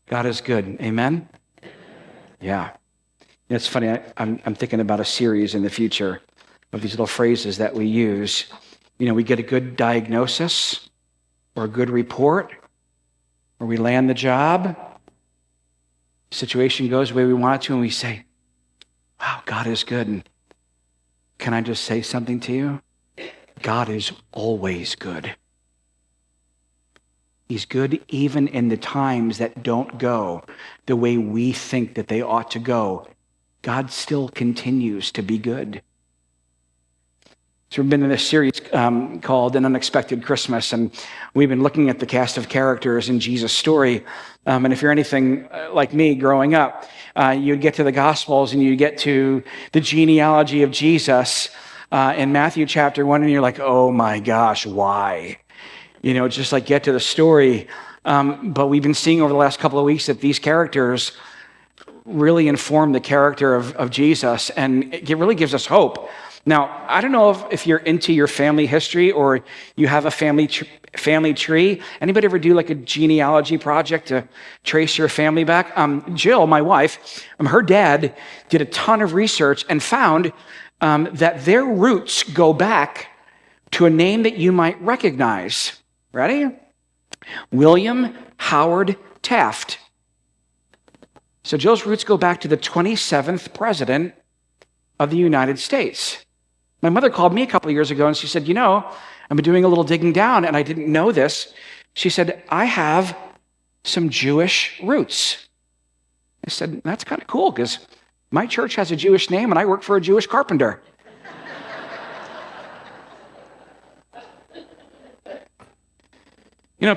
God is good. Amen? Yeah. It's funny. I'm thinking about a series in the future of these little phrases that we use. We get a good diagnosis or a good report, or we land the job, situation goes the way we want it to, and we say, wow, God is good. And can I just say something to you? God is always good. He's good even in the times that don't go the way we think that they ought to go. God still continues to be good. So we've been in this series called An Unexpected Christmas, and we've been looking at the cast of characters in Jesus' story. And if you're anything like me growing up, you'd get to the Gospels and you'd get to the genealogy of Jesus in Matthew chapter 1, and you're like, oh my gosh, why? Just like get to the story. But we've been seeing over the last couple of weeks that these characters really inform the character of Jesus, and it really gives us hope. Now, I don't know if you're into your family history or you have a family tree. Anybody ever do like a genealogy project to trace your family back? Jill, my wife, her dad did a ton of research and found that their roots go back to a name that you might recognize. Ready? William Howard Taft. So Jill's roots go back to the 27th president of the United States. My mother called me a couple of years ago and she said, I've been doing a little digging down and I didn't know this. She said, I have some Jewish roots. I said, that's kind of cool because my church has a Jewish name and I work for a Jewish carpenter.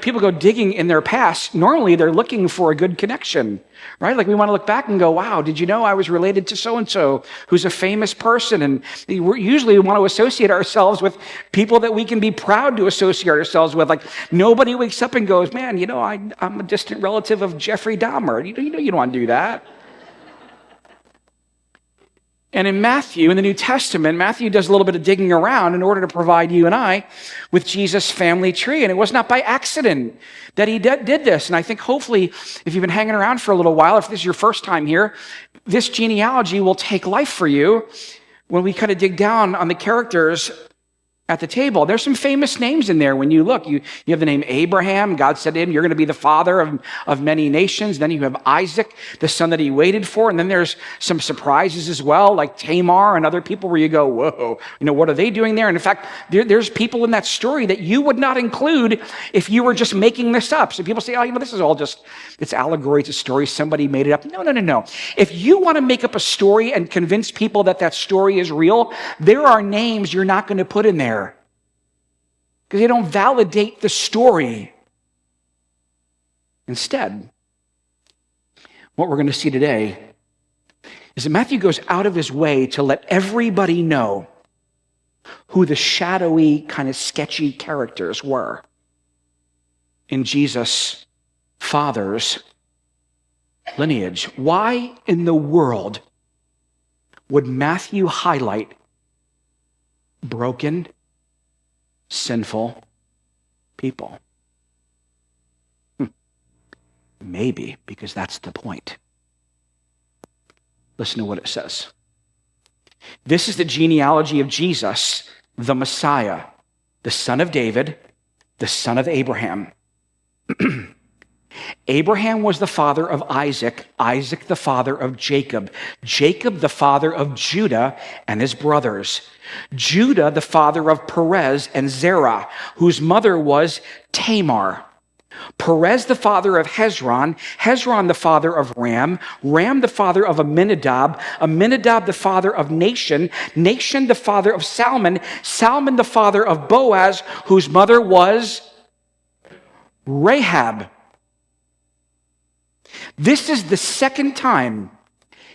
People go digging in their past. Normally, they're looking for a good connection, right? Like we want to look back and go, wow, did you know I was related to so-and-so who's a famous person? And we usually want to associate ourselves with people that we can be proud to associate ourselves with. Like nobody wakes up and goes, man, I'm a distant relative of Jeffrey Dahmer. You don't want to do that. And in Matthew, in the New Testament, Matthew does a little bit of digging around in order to provide you and I with Jesus' family tree. And it was not by accident that he did this. And I think hopefully, if you've been hanging around for a little while, if this is your first time here, this genealogy will take life for you when we kind of dig down on the characters at the table. There's some famous names in there when you look. You have the name Abraham. God said to him, you're going to be the father of many nations. Then you have Isaac, the son that he waited for. And then there's some surprises as well, like Tamar and other people where you go, whoa, what are they doing there? And in fact, there's people in that story that you would not include if you were just making this up. So people say, this is all just, it's allegory, it's a story, somebody made it up. No. If you want to make up a story and convince people that story is real, there are names you're not going to put in there, because they don't validate the story. Instead, what we're going to see today is that Matthew goes out of his way to let everybody know who the shadowy, kind of sketchy characters were in Jesus' father's lineage. Why in the world would Matthew highlight broken, sinful people? Maybe because that's the point. Listen to what it says. This is the genealogy of Jesus, the Messiah, the son of David, the son of Abraham. Abraham was the father of Isaac, Isaac the father of Jacob, Jacob the father of Judah and his brothers, Judah the father of Perez and Zerah, whose mother was Tamar, Perez the father of Hezron, Hezron the father of Ram, Ram the father of Amminadab, Amminadab the father of Nahshon, Nahshon the father of Salmon, Salmon the father of Boaz, whose mother was Rahab. This is the second time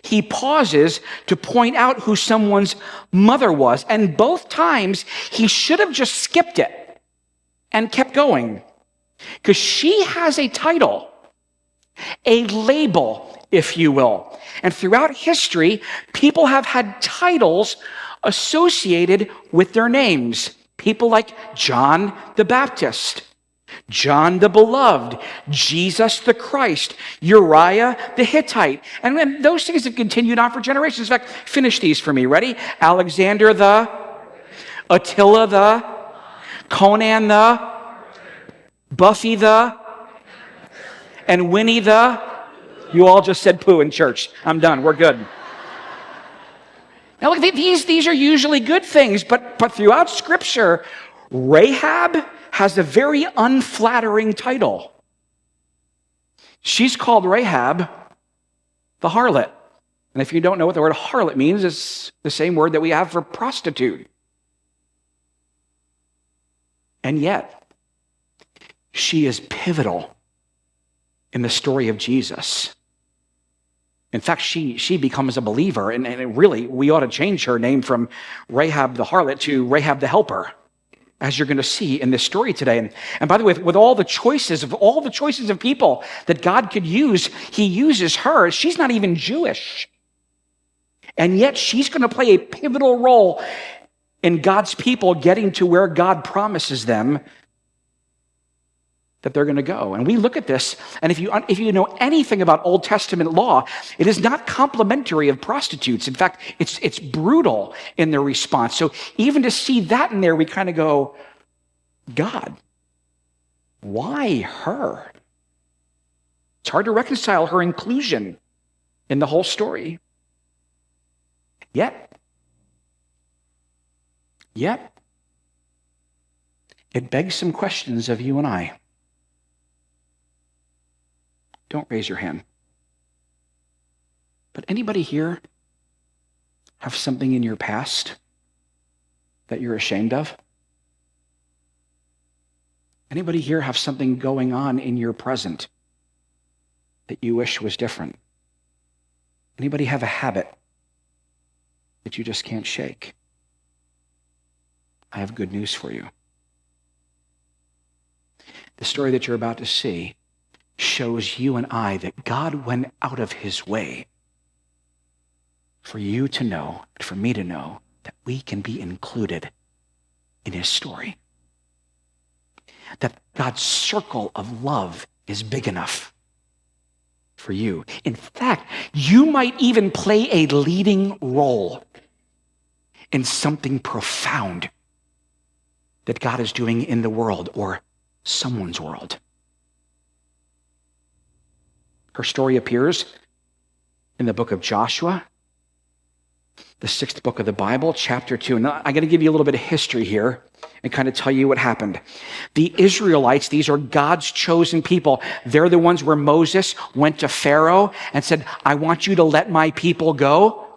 he pauses to point out who someone's mother was. And both times he should have just skipped it and kept going. Because she has a title, a label, if you will. And throughout history, people have had titles associated with their names. People like John the Baptist, John the Beloved, Jesus the Christ, Uriah the Hittite. And then those things have continued on for generations. In fact, finish these for me. Ready? Alexander the, Attila the, Conan the, Buffy the, and Winnie the. You all just said poo in church. I'm done. We're good. Now look, these are usually good things, but throughout Scripture, Rahab has a very unflattering title. She's called Rahab the harlot. And if you don't know what the word harlot means, it's the same word that we have for prostitute. And yet, she is pivotal in the story of Jesus. In fact, she becomes a believer, and really, we ought to change her name from Rahab the harlot to Rahab the helper, as you're going to see in this story today. And by the way, with all the choices of people that God could use, he uses her. She's not even Jewish. And yet she's going to play a pivotal role in God's people getting to where God promises them that they're going to go. And we look at this, and if you know anything about Old Testament law, it is not complimentary of prostitutes. In fact, it's brutal in their response. So even to see that in there, we kind of go, God, why her? It's hard to reconcile her inclusion in the whole story. Yet, it begs some questions of you and I. Don't raise your hand. But anybody here have something in your past that you're ashamed of? Anybody here have something going on in your present that you wish was different? Anybody have a habit that you just can't shake? I have good news for you. The story that you're about to see shows you and I that God went out of his way for you to know, for me to know, that we can be included in his story. That God's circle of love is big enough for you. In fact, you might even play a leading role in something profound that God is doing in the world or someone's world. Her story appears in the book of Joshua, the 6th book of the Bible, chapter 2. And I'm going to give you a little bit of history here and kind of tell you what happened. The Israelites, these are God's chosen people. They're the ones where Moses went to Pharaoh and said, I want you to let my people go.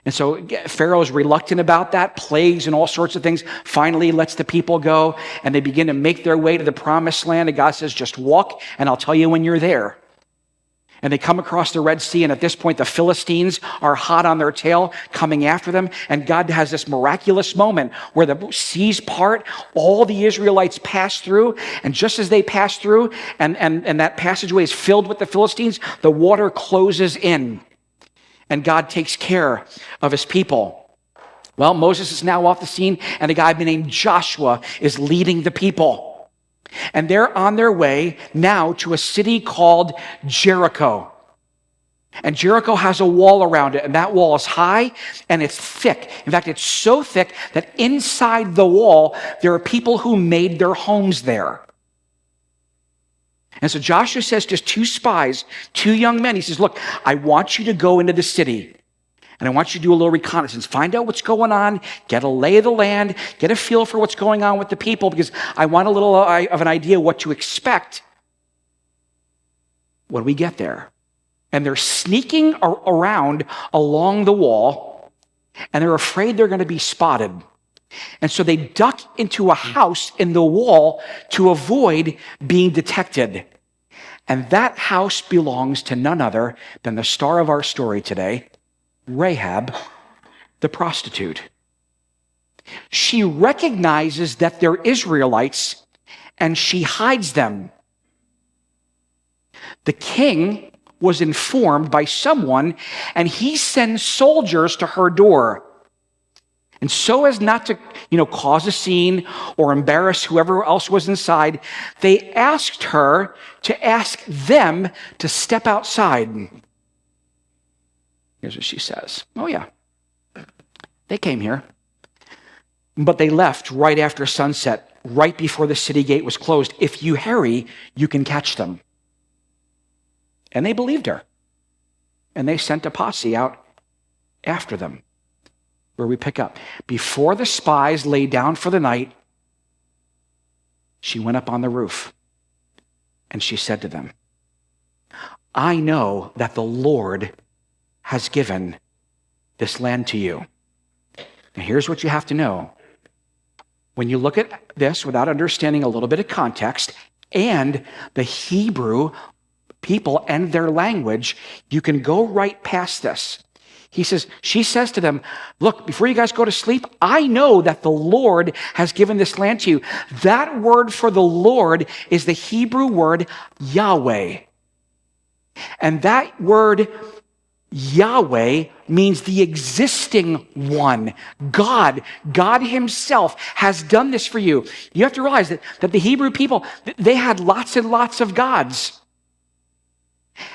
And so Pharaoh is reluctant about that, plagues and all sorts of things. Finally lets the people go, and they begin to make their way to the promised land. And God says, just walk, and I'll tell you when you're there. And they come across the Red Sea, and at this point, the Philistines are hot on their tail, coming after them. And God has this miraculous moment where the seas part, all the Israelites pass through, and just as they pass through, and that passageway is filled with the Philistines, the water closes in, and God takes care of his people. Well, Moses is now off the scene, and a guy named Joshua is leading the people. And they're on their way now to a city called Jericho. And Jericho has a wall around it, and that wall is high and it's thick. In fact, it's so thick that inside the wall, there are people who made their homes there. And so Joshua says to 2 spies, 2 young men, he says, look, I want you to go into the city. And I want you to do a little reconnaissance. Find out what's going on. Get a lay of the land. Get a feel for what's going on with the people, because I want a little of an idea what to expect when we get there. And they're sneaking around along the wall, and they're afraid they're going to be spotted. And so they duck into a house in the wall to avoid being detected. And that house belongs to none other than the star of our story today, Rahab, the prostitute. She recognizes that they're Israelites, and she hides them. The king was informed by someone, and he sends soldiers to her door. And so as not to, cause a scene or embarrass whoever else was inside, they asked her to ask them to step outside. Here's what she says. Oh, yeah. They came here, but they left right after sunset, right before the city gate was closed. If you hurry, you can catch them. And they believed her. And they sent a posse out after them. Where we pick up. Before the spies lay down for the night, she went up on the roof and she said to them, I know that the Lord has given this land to you. Now here's what you have to know. When you look at this without understanding a little bit of context and the Hebrew people and their language, you can go right past this. She says to them, look, before you guys go to sleep, I know that the Lord has given this land to you. That word for the Lord is the Hebrew word Yahweh. And that word Yahweh means the existing one. God himself has done this for you. You have to realize that the Hebrew people, they had lots and lots of gods.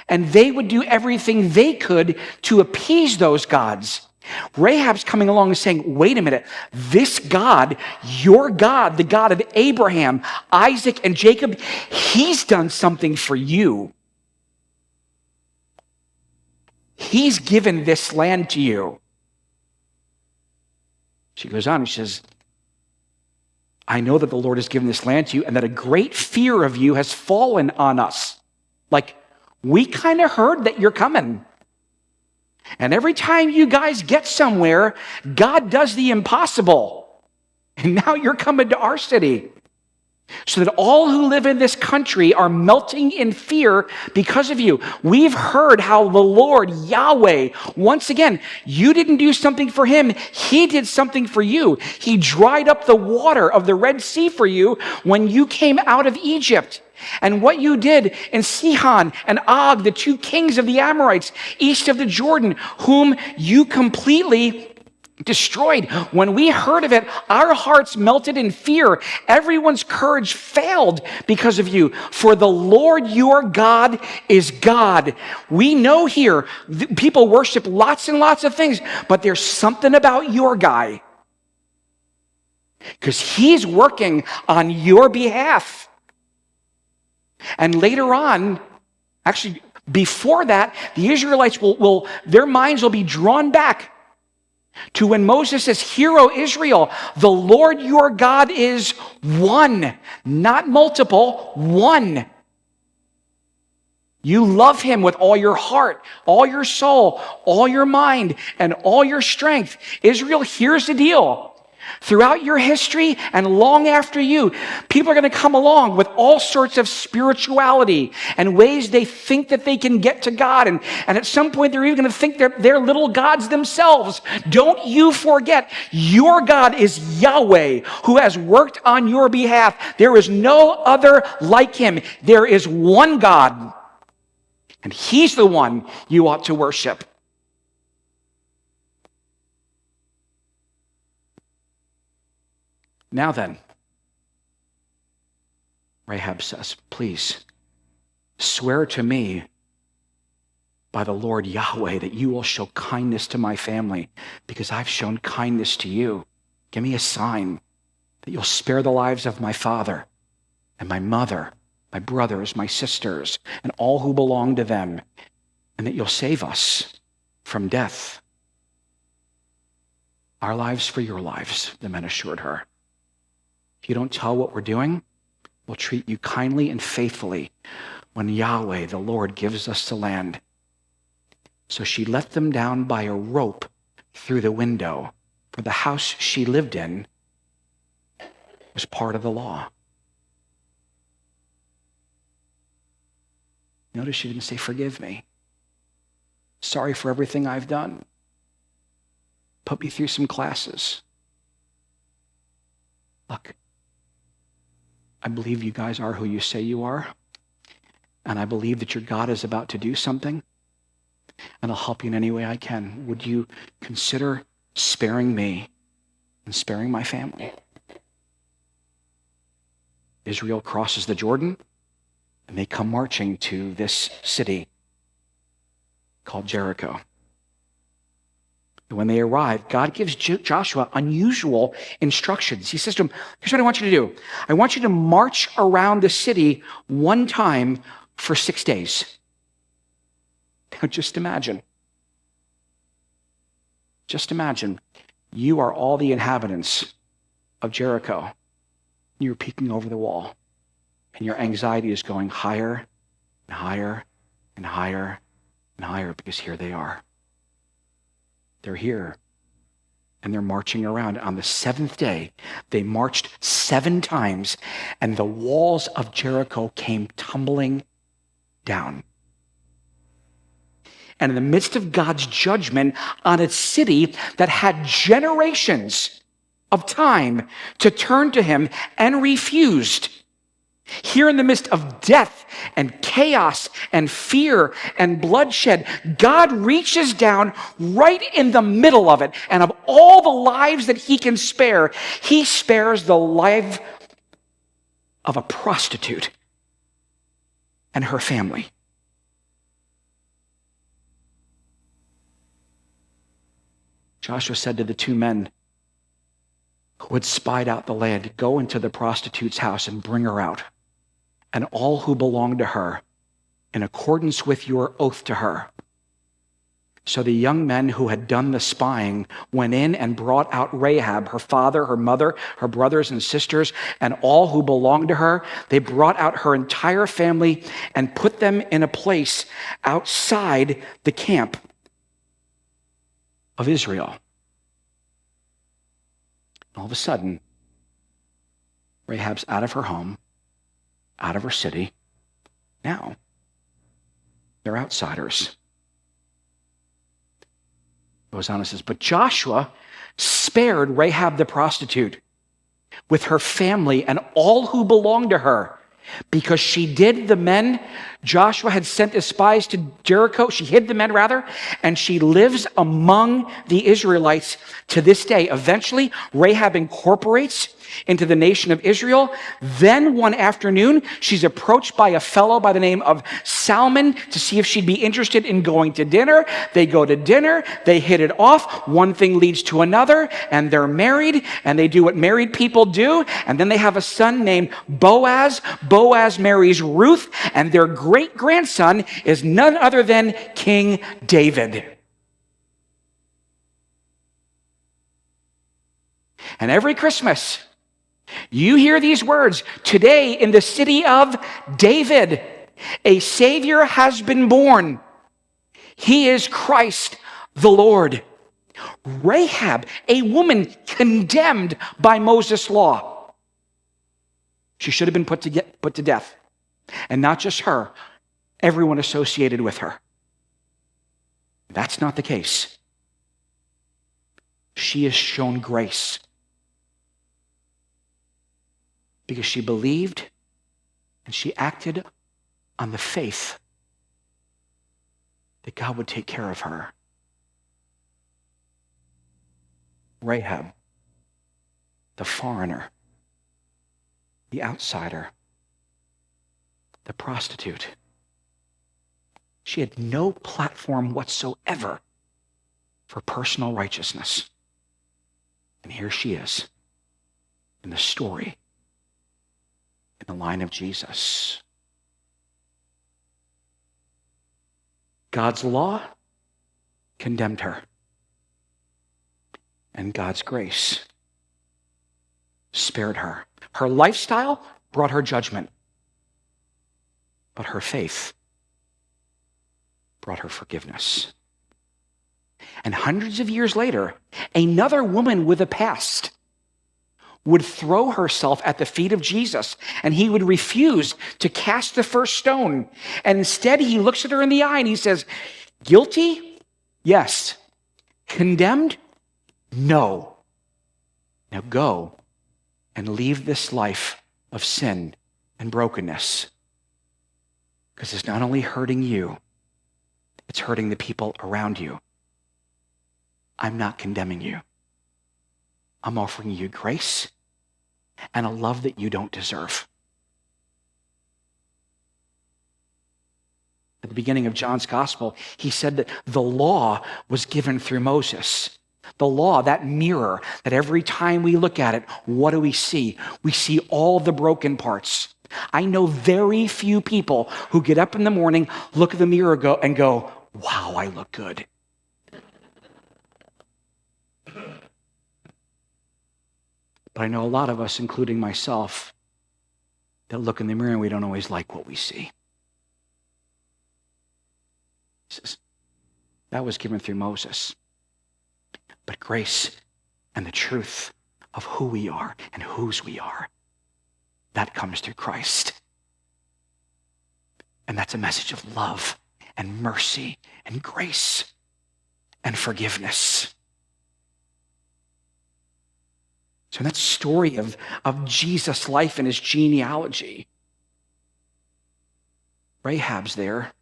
And they would do everything they could to appease those gods. Rahab's coming along and saying, wait a minute, this God, your God, the God of Abraham, Isaac, and Jacob, he's done something for you. He's given this land to you. She goes on and she says, I know that the Lord has given this land to you and that a great fear of you has fallen on us. Like, we kind of heard that you're coming. And every time you guys get somewhere, God does the impossible. And now you're coming to our city. So that all who live in this country are melting in fear because of you. We've heard how the Lord, Yahweh, once again, you didn't do something for him. He did something for you. He dried up the water of the Red Sea for you when you came out of Egypt. And what you did in Sihon and Og, the two kings of the Amorites, east of the Jordan, whom you completely destroyed. When we heard of it, our hearts melted in fear. Everyone's courage failed because of you. For the Lord your God is God. We know here, people worship lots and lots of things, but there's something about your guy. Because he's working on your behalf. And later on, actually, before that, the Israelites will their minds will be drawn back to when Moses says, Hear, O Israel, the Lord your God is one, not multiple, one. You love him with all your heart, all your soul, all your mind, and all your strength. Israel, here's the deal. Throughout your history and long after you, people are going to come along with all sorts of spirituality and ways they think that they can get to God. And at some point, they're even going to think they're little gods themselves. Don't you forget, your God is Yahweh, who has worked on your behalf. There is no other like him. There is one God, and he's the one you ought to worship. Now then, Rahab says, please swear to me by the Lord Yahweh that you will show kindness to my family because I've shown kindness to you. Give me a sign that you'll spare the lives of my father and my mother, my brothers, my sisters, and all who belong to them, and that you'll save us from death. Our lives for your lives, the men assured her. If you don't tell what we're doing, we'll treat you kindly and faithfully when Yahweh, the Lord, gives us the land. So she let them down by a rope through the window, for the house she lived in was part of the law. Notice she didn't say, forgive me. Sorry for everything I've done. Put me through some classes. Look, I believe you guys are who you say you are, and I believe that your God is about to do something, and I'll help you in any way I can. Would you consider sparing me and sparing my family. Israel crosses the Jordan, and they come marching to this city called Jericho. And when they arrive, God gives Joshua unusual instructions. He says to him, here's what I want you to do. I want you to march around the city one time for 6 days. Now just imagine. Just imagine. You are all the inhabitants of Jericho. You're peeking over the wall. And your anxiety is going higher and higher and higher and higher because here they are. They're here. And they're marching around. On the seventh day, they marched 7 times, and the walls of Jericho came tumbling down. And in the midst of God's judgment on a city that had generations of time to turn to him and refused, here in the midst of death and chaos and fear and bloodshed, God reaches down right in the middle of it. And of all the lives that he can spare, he spares the life of a prostitute and her family. Joshua said to the 2 men who had spied out the land, go into the prostitute's house and bring her out, and all who belong to her, in accordance with your oath to her. So the young men who had done the spying went in and brought out Rahab, her father, her mother, her brothers and sisters, and all who belonged to her. They brought out her entire family and put them in a place outside the camp of Israel. All of a sudden, Rahab's out of her home, out of her city. Now, they're outsiders. Goes on and says, but Joshua spared Rahab the prostitute with her family and all who belonged to her, because she did the men Joshua had sent as spies to Jericho. She hid the men, rather, and she lives among the Israelites to this day. Eventually, Rahab incorporates into the nation of Israel. Then one afternoon, she's approached by a fellow by the name of Salmon to see if she'd be interested in going to dinner. They go to dinner. They hit it off. One thing leads to another, and they're married, and they do what married people do. And then they have a son named Boaz. Boaz marries Ruth, and their great-grandson is none other than King David. And every Christmas, you hear these words, today in the city of David, a Savior has been born. He is Christ the Lord. Rahab, a woman condemned by Moses' law. She should have been put to death. And not just her, everyone associated with her. That's not the case. She is shown grace because she believed and she acted on the faith that God would take care of her. Rahab, the foreigner, the outsider, the prostitute. She had no platform whatsoever for personal righteousness. And here she is in the story, in the line of Jesus. God's law condemned her, and God's grace spared her. Her lifestyle brought her judgment, but her faith brought her forgiveness. And hundreds of years later, another woman with a past would throw herself at the feet of Jesus, and he would refuse to cast the first stone. And instead, he looks at her in the eye and he says, guilty? Yes. Condemned? No. Now go and leave this life of sin and brokenness, because it's not only hurting you, it's hurting the people around you. I'm not condemning you. I'm offering you grace and a love that you don't deserve. At the beginning of John's gospel, he said that the law was given through Moses. The law, that mirror, that every time we look at it, what do we see? We see all the broken parts. I know very few people who get up in the morning, look at the mirror and go, wow, I look good. But I know a lot of us, including myself, that look in the mirror and we don't always like what we see. That was given through Moses. But grace and the truth of who we are and whose we are, that comes through Christ. And that's a message of love and mercy and grace and forgiveness. So in that story of Jesus' life and his genealogy, Rahab's there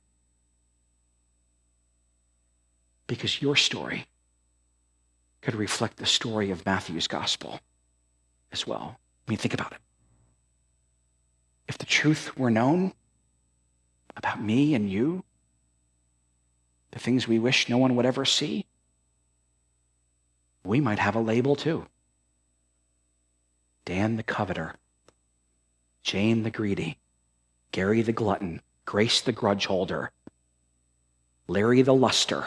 because your story could reflect the story of Matthew's gospel as well. I mean, think about it. If the truth were known about me and you, the things we wish no one would ever see, we might have a label too. Dan the coveter, Jane the greedy, Gary the glutton, Grace the grudge holder, Larry the luster,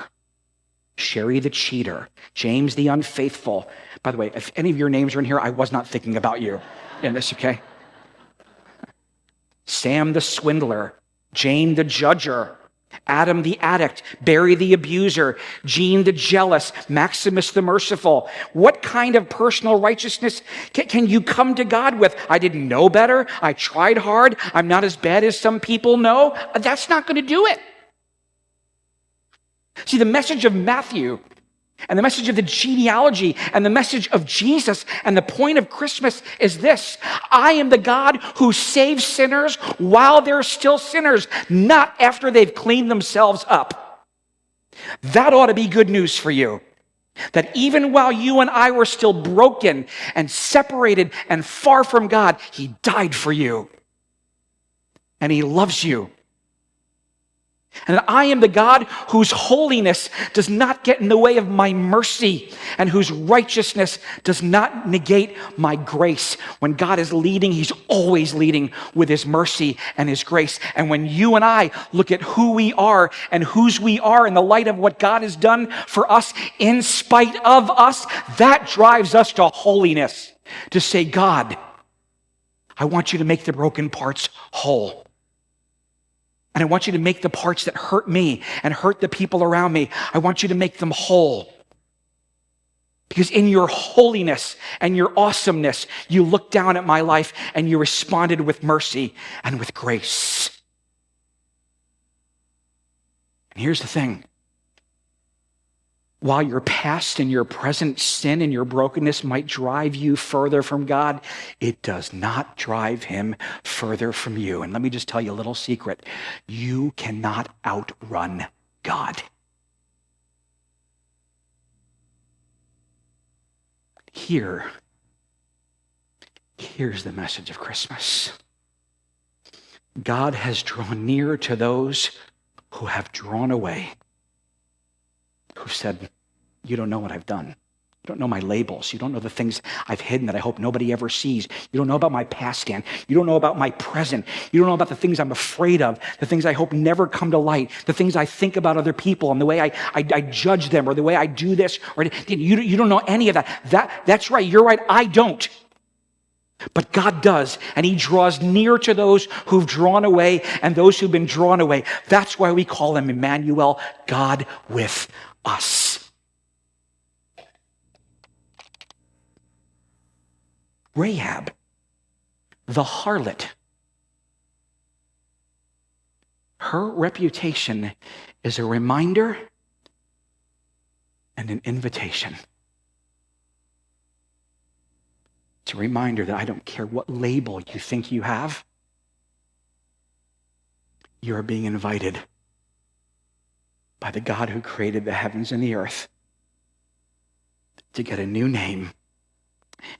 Sherry the cheater, James the unfaithful. By the way, if any of your names are in here, I was not thinking about you in this, okay? Sam the swindler, Jane the judger, Adam the addict, Barry the abuser, Gene the jealous, Maximus the merciful. What kind of personal righteousness can you come to God with? I didn't know better. I tried hard. I'm not as bad as some people know. That's not going to do it. See, the message of Matthew and the message of the genealogy and the message of Jesus and the point of Christmas is this: I am the God who saves sinners while they're still sinners, not after they've cleaned themselves up. That ought to be good news for you. That even while you and I were still broken and separated and far from God, he died for you. And he loves you. And I am the God whose holiness does not get in the way of my mercy and whose righteousness does not negate my grace. When God is leading, he's always leading with his mercy and his grace. And when you and I look at who we are and whose we are in the light of what God has done for us in spite of us, that drives us to holiness. To say, God, I want you to make the broken parts whole. And I want you to make the parts that hurt me and hurt the people around me, I want you to make them whole. Because in your holiness and your awesomeness, you looked down at my life and you responded with mercy and with grace. And here's the thing. While your past and your present sin and your brokenness might drive you further from God, it does not drive him further from you. And let me just tell you a little secret. You cannot outrun God. Here's the message of Christmas. God has drawn near to those who have drawn away, who said, you don't know what I've done. You don't know my labels. You don't know the things I've hidden that I hope nobody ever sees. You don't know about my past, Dan. You don't know about my present. You don't know about the things I'm afraid of, the things I hope never come to light, the things I think about other people and the way I judge them or the way I do this. Or you don't know any of that. That's right. You're right. I don't. But God does, and he draws near to those who've drawn away and those who've been drawn away. That's why we call him Emmanuel, God with us. Rahab, the harlot, her reputation is a reminder and an invitation. It's a reminder that I don't care what label you think you have, you're being invited by the God who created the heavens and the earth to get a new name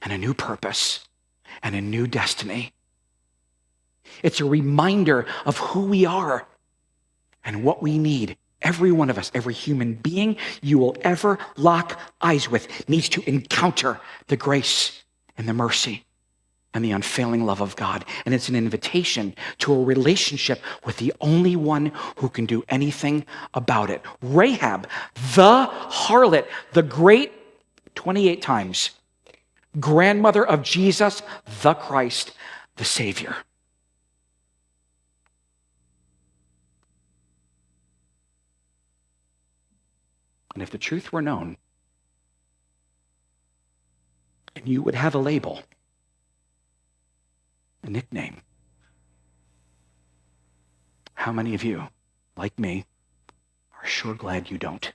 and a new purpose and a new destiny. It's a reminder of who we are and what we need. Every one of us, every human being you will ever lock eyes with needs to encounter the grace and the mercy and the unfailing love of God. And it's an invitation to a relationship with the only one who can do anything about it. Rahab, the harlot, the great 28 times, grandmother of Jesus, the Christ, the Savior. And if the truth were known, and you would have a label, a nickname, how many of you, like me, are sure glad you don't?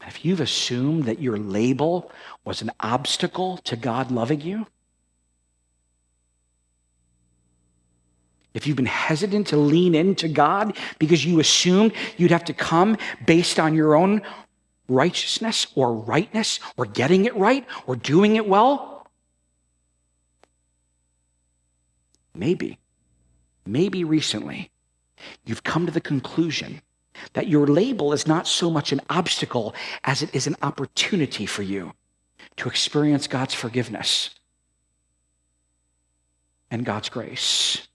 If you've assumed that your label was an obstacle to God loving you, if you've been hesitant to lean into God because you assumed you'd have to come based on your own righteousness or rightness or getting it right or doing it well, maybe recently you've come to the conclusion that your label is not so much an obstacle as it is an opportunity for you to experience God's forgiveness and God's grace.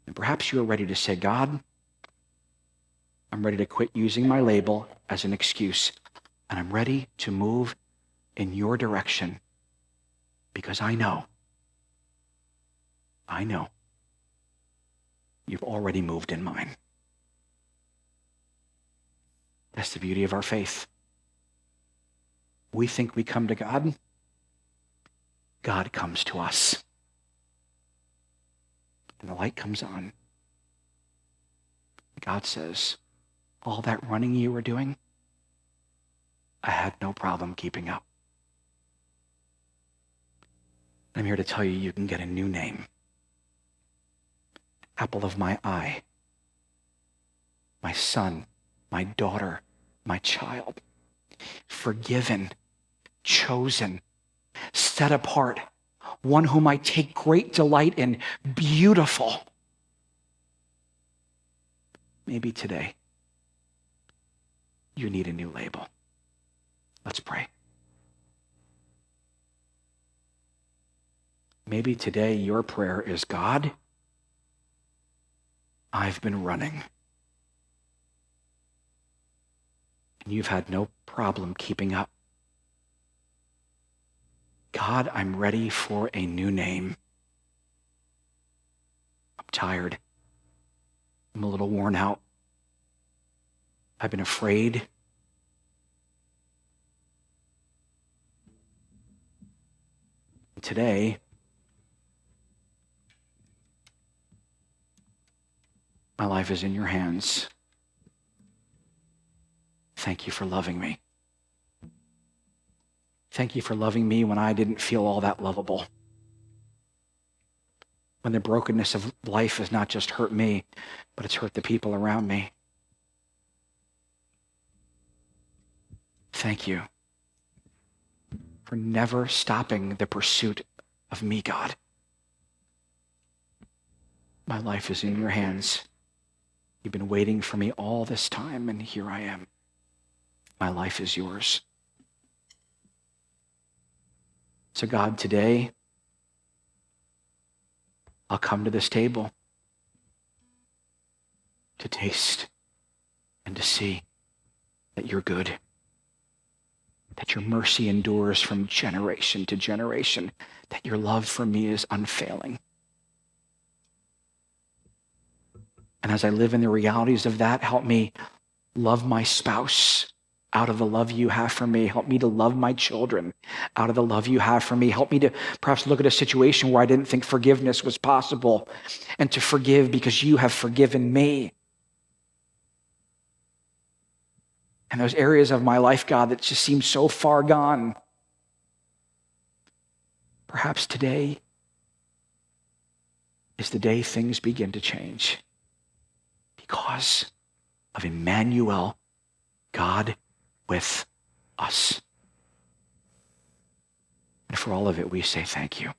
And perhaps you're ready to say, God, I'm ready to quit using my label as an excuse, and I'm ready to move in your direction because I know you've already moved in mine. That's the beauty of our faith. We think we come to God. God comes to us. And the light comes on. God says, all that running you were doing, I had no problem keeping up. I'm here to tell you, you can get a new name. Apple of my eye. My son, my daughter, my child. Forgiven, chosen, set apart, one whom I take great delight in, beautiful. Maybe today you need a new label. Let's pray. Maybe today your prayer is, God, I've been running. And you've had no problem keeping up. God, I'm ready for a new name. I'm tired. I'm a little worn out. I've been afraid. Today, my life is in your hands. Thank you for loving me. Thank you for loving me when I didn't feel all that lovable. When the brokenness of life has not just hurt me, but it's hurt the people around me. Thank you for never stopping the pursuit of me, God. My life is in your hands. You've been waiting for me all this time, and here I am. My life is yours. So God, today, I'll come to this table to taste and to see that you're good, that your mercy endures from generation to generation, that your love for me is unfailing. And as I live in the realities of that, help me love my spouse out of the love you have for me. Help me to love my children out of the love you have for me. Help me to perhaps look at a situation where I didn't think forgiveness was possible and to forgive because you have forgiven me. And those areas of my life, God, that just seem so far gone. Perhaps today is the day things begin to change because of Emmanuel, God with us. And for all of it, we say thank you.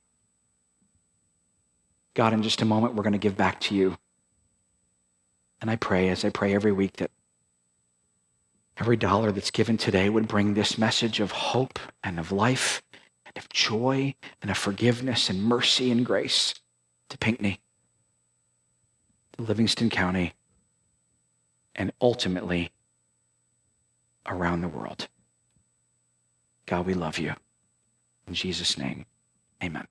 God, in just a moment, we're going to give back to you. And I pray, as I pray every week, that every dollar that's given today would bring this message of hope and of life and of joy and of forgiveness and mercy and grace to Pinckney, to Livingston County, and ultimately around the world. God, we love you. In Jesus' name, amen.